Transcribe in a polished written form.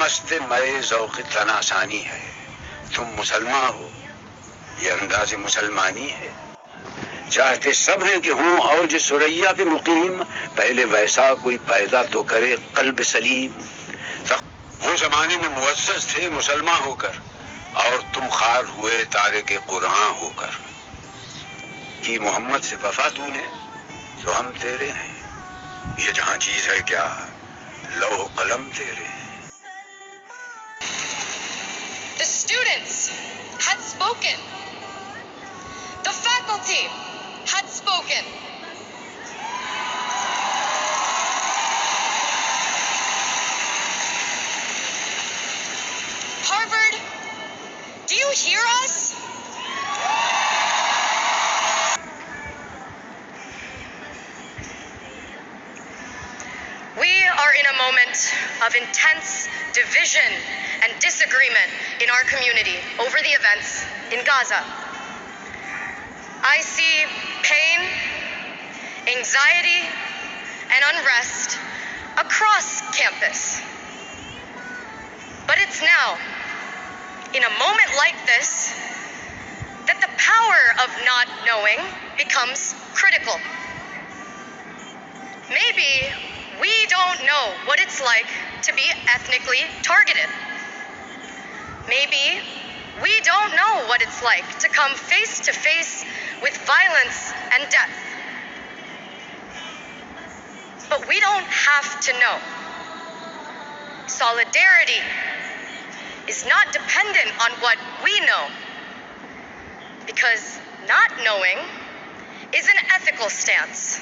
मस्त मए ज़ौक़ तनासानी है, तुम मुसलमान हो, ये अंदाज़ मुसलमानी है। चाहते सब हैं कि हूँ और जो सुरैया पे मुकीम, पहले वैसा कोई पैदा तो करे क़ल्ब सलीम। वो ज़माने में मुअज़्ज़ज़ थे मुसलमान होकर, और तुम खार हुए तारे के कुरान होकर। कि मोहम्मद से वफा तूने तो हम तेरे हैं, ये जहां चीज है क्या लौह कलम तेरे हैं। The students had spoken. The faculty had spoken. Harvard, do you hear us? We are in a moment of intense division and disagreement in our community over the events in Gaza. I see pain, anxiety, and unrest across campus. But it's now, in a moment like this, that the power of not knowing becomes critical. Maybe we don't know what it's like to be ethnically targeted. Maybe we don't know what it's like to come face to face with violence and death. But we don't have to know. Solidarity is not dependent on what we know, because not knowing is an ethical stance.